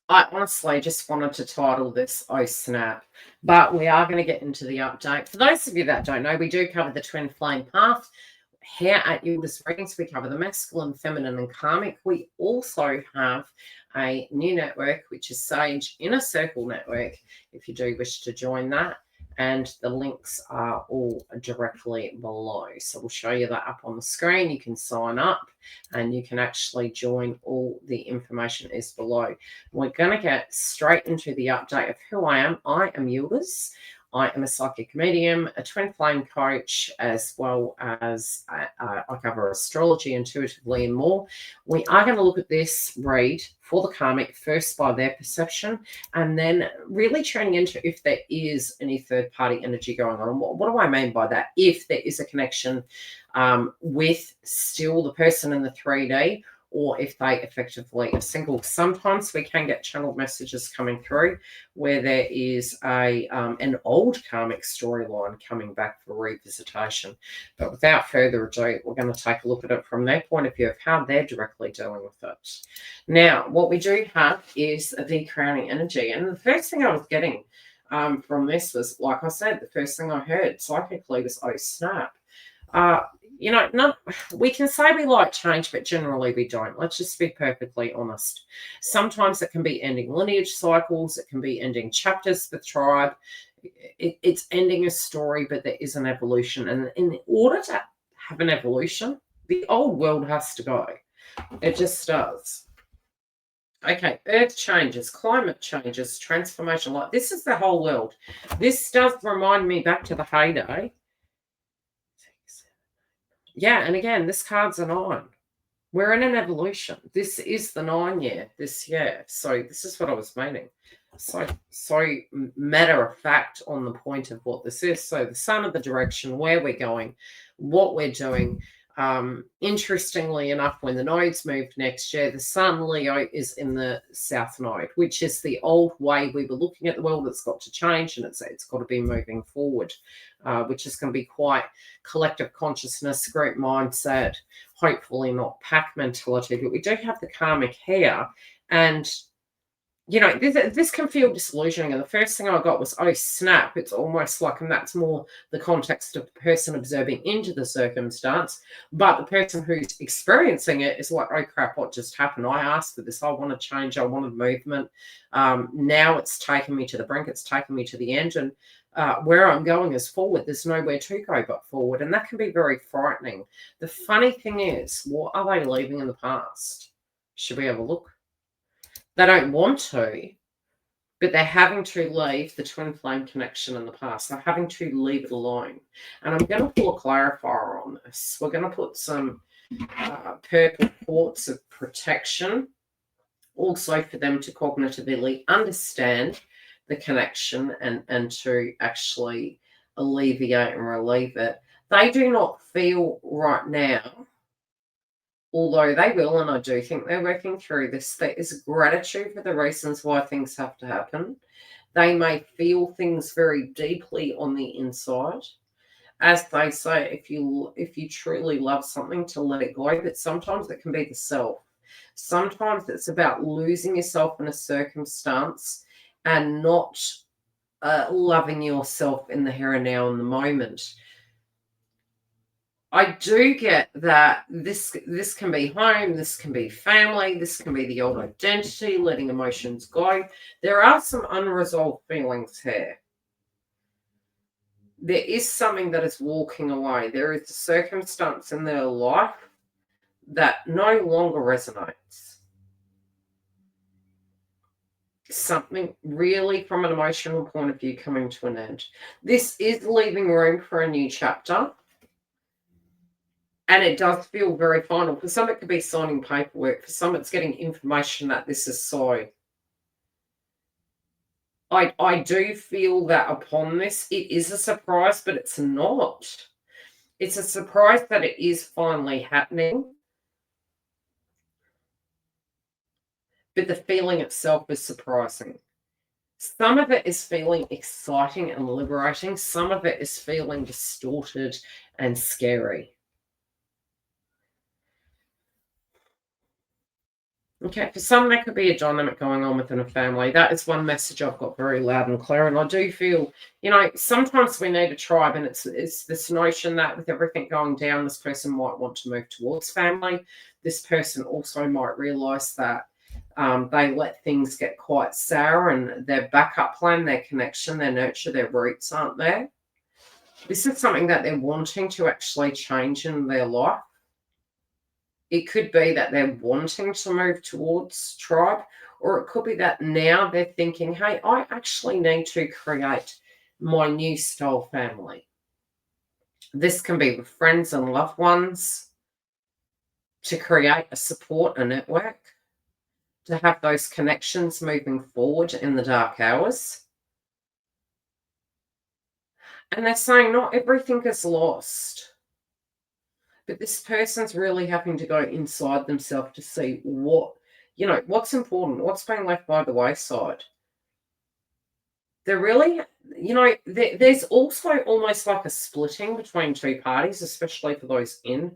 I honestly just wanted to title this "Oh Snap," but we are going to get into the update. For those of you that don't know, we do cover the twin flame path. Here at Yildiz Readings, we cover the masculine, feminine, and karmic. We also have a new network, which is Sage Inner Circle Network, if you do wish to join that. And the links are all directly below. So we'll show you that up on the screen. You can sign up and you can actually join. All the information is below. We're going to get straight into the update of who I am. I am Yildiz. I am a psychic medium, a twin flame coach, as well as I cover astrology intuitively and more. We are going to look at this read for the karmic first by their perception, and then really turning into if there is any third-party energy going on. What do I mean by that? If there is a connection with still the person in the 3D, or if they effectively are single. Sometimes we can get channeled messages coming through where there is an old karmic storyline coming back for revisitation. But without further ado, we're going to take a look at it from their point of view of how they're directly dealing with it. Now, what we do have is the crowning energy. And the first thing I was getting from this was, like I said, the first thing I heard psychically was, oh, snap. We can say we like change, but generally we don't. Let's just be perfectly honest. Sometimes it can be ending lineage cycles. It can be ending chapters for tribe. It's ending a story, but there is an evolution. And in order to have an evolution, the old world has to go. It just does. Okay, earth changes, climate changes, transformation. Like this is the whole world. This does remind me back to the heyday. Yeah, and again, this card's a 9. We're in an evolution. This is the 9 year this year. So this is what I was meaning. So matter of fact on the point of what this is. So the sun of the direction, where we're going, what we're doing. Interestingly enough, when the nodes moved next year, the sun, Leo, is in the south node, which is the old way we were looking at the world. It's got to change, and it's got to be moving forward, which is going to be quite collective consciousness, group mindset, hopefully not pack mentality. But we do have the karmic here, and this can feel disillusioning. And the first thing I got was, oh, snap. It's almost like, and that's more the context of the person observing into the circumstance. But the person who's experiencing it is like, oh, crap, what just happened? I asked for this. I wanted change. I wanted movement. Now it's taken me to the brink. It's taken me to the end. And where I'm going is forward. There's nowhere to go but forward. And that can be very frightening. The funny thing is, what are they leaving in the past? Should we have a look? They don't want to, but they're having to leave the twin flame connection in the past. They're having to leave it alone. And I'm going to pull a clarifier on this. We're going to put some purple quartz of protection, also for them to cognitively understand the connection and to actually alleviate and relieve it. They do not feel right now, although they will, and I do think they're working through this, there is gratitude for the reasons why things have to happen. They may feel things very deeply on the inside. As they say, if you truly love something, to let it go, but sometimes it can be the self. Sometimes it's about losing yourself in a circumstance and not loving yourself in the here and now in the moment. I do get that this can be home, this can be family, this can be the old identity, letting emotions go. There are some unresolved feelings here. There is something that is walking away. There is a circumstance in their life that no longer resonates. Something really from an emotional point of view coming to an end. This is leaving room for a new chapter. And it does feel very final. For some, it could be signing paperwork. For some, it's getting information that this is so. I do feel that upon this, it is a surprise, but it's not. It's a surprise that it is finally happening. But the feeling itself is surprising. Some of it is feeling exciting and liberating. Some of it is feeling distorted and scary. Okay, for some, there could be a dynamic going on within a family. That is one message I've got very loud and clear. And I do feel, sometimes we need a tribe, and it's this notion that with everything going down, this person might want to move towards family. This person also might realize that they let things get quite sour, and their backup plan, their connection, their nurture, their roots aren't there. This is something that they're wanting to actually change in their life. It could be that they're wanting to move towards tribe, or it could be that now they're thinking, hey, I actually need to create my new style family. This can be with friends and loved ones, to create a support, a network, to have those connections moving forward in the dark hours. And they're saying not everything is lost. But this person's really having to go inside themselves to see what's important, what's being left by the wayside. They're really, there's also almost like a splitting between two parties, especially for those in,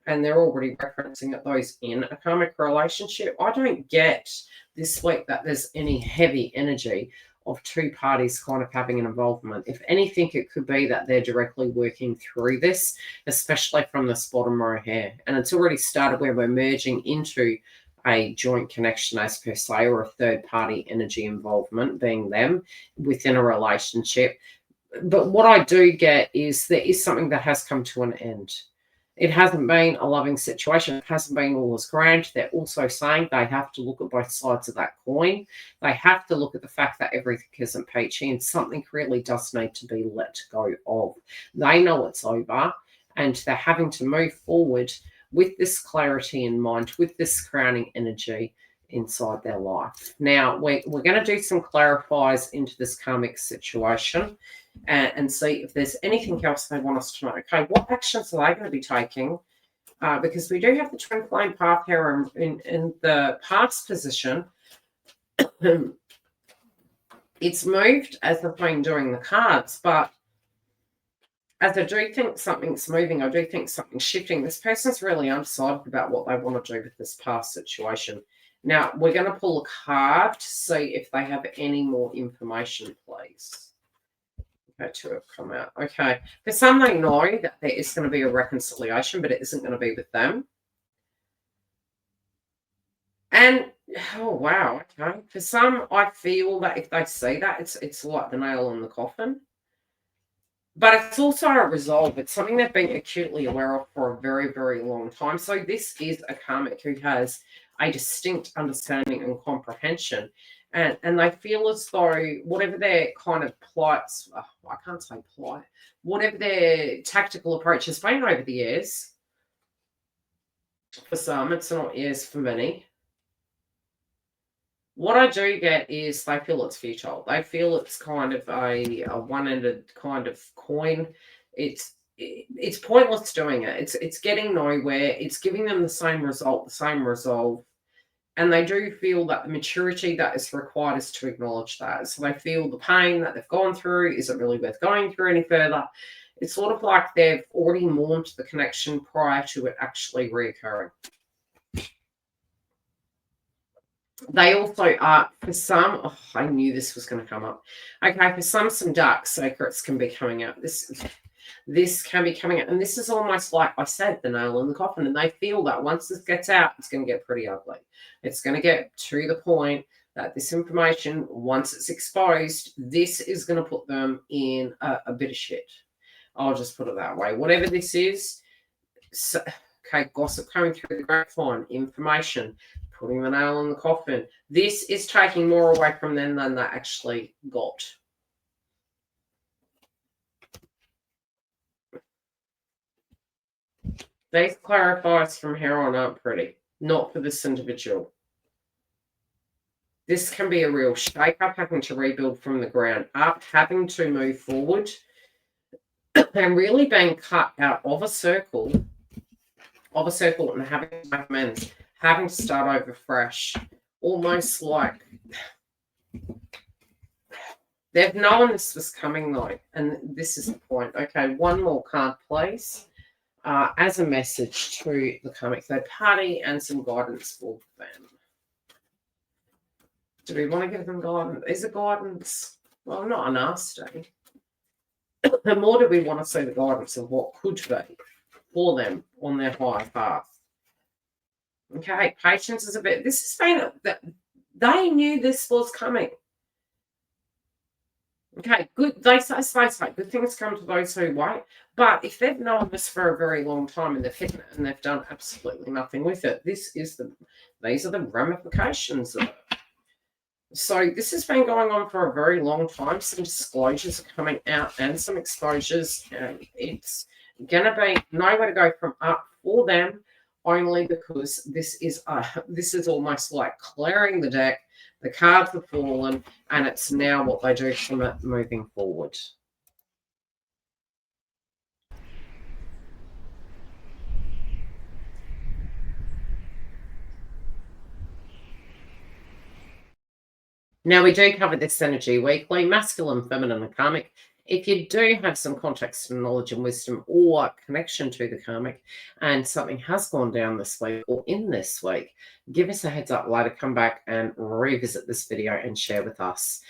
and they're already referencing that those in a karmic relationship. I don't get this week that there's any heavy energy of two parties kind of having an involvement. If anything, it could be that they're directly working through this, especially from this bottom row here. And it's already started where we're merging into a joint connection as per se, or a third party energy involvement being them within a relationship. But what I do get is there is something that has come to an end. It hasn't been a loving situation. It hasn't been all as grand. They're also saying they have to look at both sides of that coin. They have to look at the fact that everything isn't peachy, and something really does need to be let go of. They know it's over, and they're having to move forward with this clarity in mind, with this crowning energy inside their life. Now, we're going to do some clarifiers into this karmic situation, and see if there's anything else they want us to know. Okay, what actions are they going to be taking? Because we do have the twin flame path here in the past position. It's moved as I've been doing the cards, but as I do think something's moving, I do think something's shifting. This person's really undecided about what they want to do with this past situation. Now, we're going to pull a card to see if they have any more information, please. Okay, two have come out. Okay. For some, they know that there is going to be a reconciliation, but it isn't going to be with them. And, oh, wow. Okay. For some, I feel that if they see that, it's like the nail in the coffin. But it's also a resolve. It's something they've been acutely aware of for a very, very long time. So this is a karmic who has a distinct understanding and comprehension. And they feel as though whatever their kind of plights, I can't say plight, whatever their tactical approach has been over the years, for some, it's not years for many. What I do get is they feel it's futile. They feel it's kind of a one-ended kind of coin. It's pointless doing it. It's getting nowhere. It's giving them the same result, the same resolve. And they do feel that the maturity that is required is to acknowledge that. So they feel the pain that they've gone through isn't really worth going through any further. It's sort of like they've already mourned the connection prior to it actually reoccurring. They also are, for some, I knew this was going to come up. Okay, for some dark secrets can be coming out. This can be coming out. And this is almost like I said, the nail in the coffin. And they feel that once this gets out, it's going to get pretty ugly. It's going to get to the point that this information, once it's exposed, this is going to put them in a bit of shit. I'll just put it that way. Whatever this is, so, okay, gossip coming through the grapevine, information, putting the nail in the coffin. This is taking more away from them than they actually got. These clarifiers from here on aren't pretty. Not for this individual. This can be a real shake-up, having to rebuild from the ground up, having to move forward, and really being cut out of a circle and having to make amends, having to start over fresh, almost like they've known this was coming though, and this is the point. Okay, one more card, please, as a message to the karmic third party and some guidance for them. Do we want to give them guidance? Is it guidance? Well, not a nasty. The more do we want to see the guidance of what could be for them on their higher path? Okay, patience is a bit. This has been that they knew this was coming. Okay, good. They say good things come to those who wait. But if they've known this for a very long time and they've hidden it and they've done absolutely nothing with it, these are the ramifications of it. So this has been going on for a very long time. Some disclosures are coming out and some exposures, and it's gonna be nowhere to go from up for them, only because this is almost like clearing the deck. The cards have fallen, and it's now what they do from it moving forward. Now, we do cover this energy weekly, masculine, feminine, and karmic. If you do have some context and knowledge and wisdom or connection to the karmic and something has gone down this week or in this week, give us a heads up later, come back and revisit this video and share with us.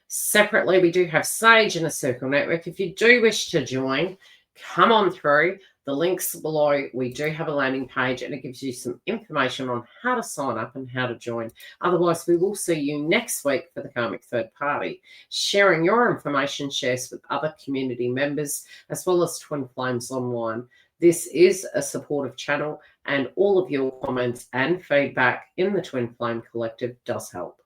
Separately, we do have Sage in a Circle Network. If you do wish to join, come on through. The link's below. We do have a landing page and it gives you some information on how to sign up and how to join. Otherwise, we will see you next week for the Karmic Third Party. Sharing your information shares with other community members as well as Twin Flames Online. This is a supportive channel and all of your comments and feedback in the Twin Flame Collective does help.